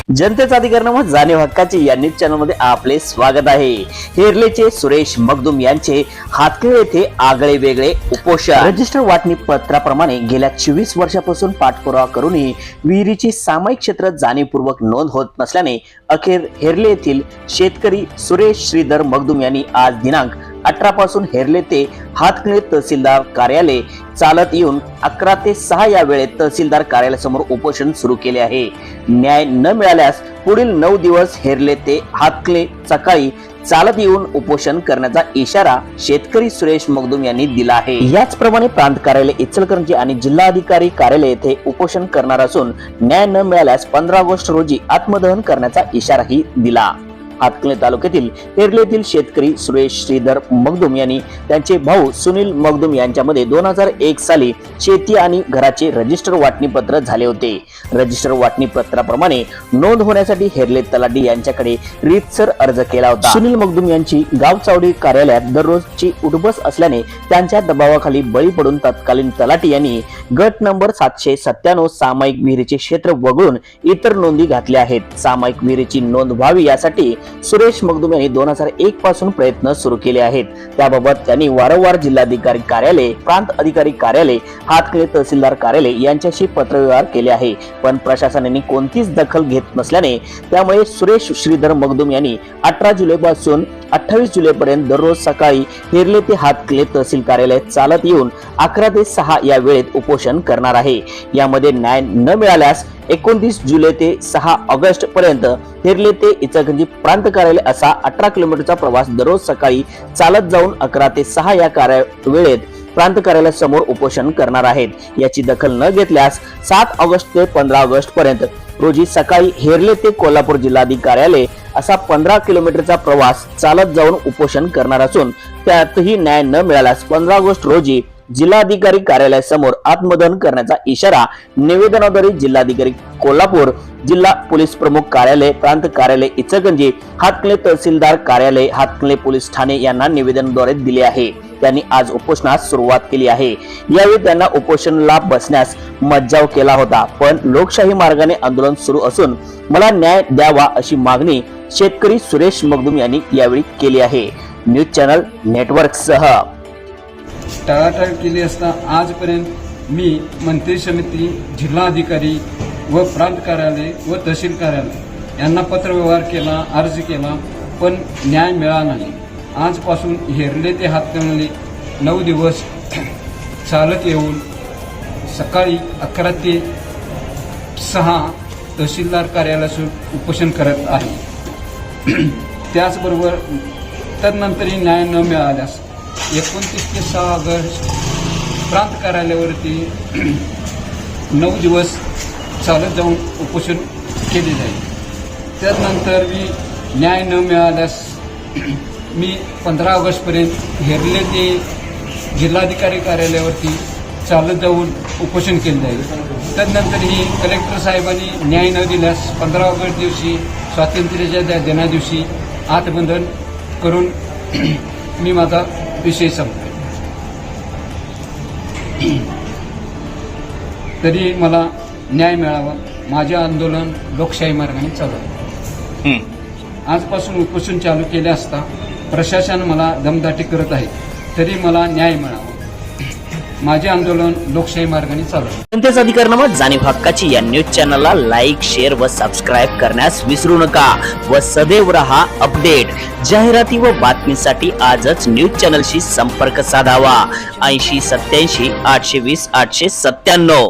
जनतेचा अधिकार व जाणीव हक्काची या न्यूज चॅनल मध्ये आपले स्वागत आहे। हेरलेचे सुरेश मगदुम यांचे हातकळे येथे आगळे वेगळे उपोषण। रजिस्टर वाटणी पत्राप्रमाणे गेल्या 24 वर्षापासून पाठपुरावा करूनही विहिरीची सामायिक क्षेत्र जाणीवपूर्वक नोंद होत नसल्याने अखेर हेरले येथील शेतकरी सुरेश श्रीधर मगदुम यांनी आज दिनांक 18 पासून हेरले ते हातकणे तहसीलदार कार्यालय चालत येऊन 11 ते 6 या वेळेत तहसीलदार कार्यालयासमोर उपोषण सुरू केले आहे। न्याय न मिळाल्यास पुढील 9 दिवस हेरले ते हातकणे सकाळी चालत येऊन उपोषण करण्याचा इशारा शेतकरी सुरेश मगदुम यांनी दिला आहे। याचप्रमाणे प्रांत कार्यालय इचलकरंजी आणि जिल्हाधिकारी कार्यालय येथे उपोषण करणार असून न्याय न मिळाल्यास 15 ऑगस्ट रोजी आत्मदहन करण्याचा इशाराही दिला। हातकणे तालुक्यातील हेरले येथील शेतकरी सुरेश श्रीधर मगदुम यांनी त्यांचे भाऊ सुनील मगदुम यांच्यामध्ये 2001 साली शेती आणि घराचे रजिस्टर वाटणी पत्र झाले होते। रजिस्टर वाटणी पत्राप्रमाणे नोंद होण्यासाठी हेरले तलाठी यांच्याकडे रीतसर अर्ज केला होता। सुनील मगदुम यांची गावचावडी कार्यालयात दररोजची उठबस असल्याने त्यांच्या दबावाखाली बळी पडून तत्कालीन तलाठी यांनी गट नंबर 797 सामायिक विहिरीचे क्षेत्र वगळून इतर नोंदी घातल्या आहेत। सामायिक विहिरीची नोंद व्हावी यासाठी सुरेश मगदुम यांनी 2001 पासून प्रयत्न सुरू केले आहेत। त्याबाबत त्यांनी वारंवार जिल्हाधिकारी कार्यालय, प्रांत अधिकारी कार्यालय, हातकणे तहसीलदार कार्यालय यांच्याशी पत्रव्यवहार केले आहे, पण प्रशासनाने कोणतीच दखल घेत नसल्याने त्यामुळे सुरेश श्रीधर मगदुम यांनी 18 जुलैपासून 28 जुलैपर्यंत दररोज सकाळी हेरले ते हातकणे तहसील कार्यालयात चालत येऊन 11 ते 6 या वेळेत उपोषण करणार आहे। यामध्ये न्याय न मिळाल्यास 29 जुलै ते 6 ऑगस्ट पर्यंत हेरले ते इचलकरंजी प्रांत कार्यालय असा 18 किलोमीटरचा प्रवास दररोज सकाळी चालत जाऊन 11 ते 6 या वेळेत प्रांत कार्यालयासमोर उपोषण करणार आहेत। याची दखल न घेतल्यास 7 ऑगस्ट ते 15 ऑगस्ट पर्यंत रोजी सकाळी हेरले ते कोल्हापूर जिल्हाधिकारी कार्यालय असा 15 किलोमीटरचा प्रवास चालत जाऊन उपोषण करणार असून त्यातही न्याय न मिळाल्यास 15 ऑगस्ट रोजी जिल्हाधिकारी कार्यालयासमोर आत्मदहन करण्याचा इशारा निवेदनाद्वारे जिल्हाधिकारी कोल्हापूर, जिल्हा पोलीस प्रमुख कार्यालय, प्रांत कार्यालय इचलकरंजी, हातकणे तहसीलदार कार्यालय, हातकणे पोलीस ठाणे यांना निवेदनाद्वारे दिले आहे। त्यांनी आज उपोषणास सुरुवात केली आहे। यावेळी त्यांना उपोषणाला बसण्यास मज्जाव केला होता, पण लोकशाही मार्गाने आंदोलन सुरू असून मला न्याय द्यावा अशी मागणी शेतकरी सुरेश मगदुम यांनी यावेळी केली आहे। न्यूज चॅनल नेटवर्क सह टाळाटाळ केली असता आजपर्यंत मी मंत्री समिती, जिल्हाधिकारी व प्रांत कार्यालय व तहसील कार्यालय यांना पत्रव्यवहार केला, अर्ज केला, पण न्याय मिळाला नाही। आजपासून हेरले ते हातकणंगले 9 दिवस चालत येऊन सकाळी 11 ते 6 तहसीलदार कार्यालयासमोर उपोषण करत आहे। त्याचबरोबर तदनंतरही न्याय न मिळाल्यास 29 ते 6 ऑगस्ट प्रांत कार्यालयावरती 9 दिवस चालत जाऊन उपोषण केले जाईल। त्यानंतर मी न्याय न मिळाल्यास मी 15 ऑगस्टपर्यंत हेरले ते जिल्हाधिकारी कार्यालयावरती चालत जाऊन उपोषण केले जाईल। त्यानंतरही कलेक्टर साहेबांनी न्याय न दिल्यास 15 ऑगस्ट दिवशी स्वातंत्र्याच्या दिनादिवशी आत्मदहन करून मी माझा विषय संपतो। तरी मला न्याय मिळावा, माझे आंदोलन लोकशाही मार्गाने चालू आहे। आजपासून उपोषण चालू केले असता प्रशासन मला दमदाटी करत आहे, तरी मला न्याय मिळावा, माझे आंदोलन लोकशाही मार्गाने चालू आहे। जनतेचा अधिकार व जाणीव हक्काची या न्यूज चॅनलला लाईक, शेअर व सबस्क्राईब करण्यास विसरू नका व सदैव रहा अपडेट। जाहिराती व बातमीसाठी आजच न्यूज चॅनलशी संपर्क साधावा। 80 87 820 897।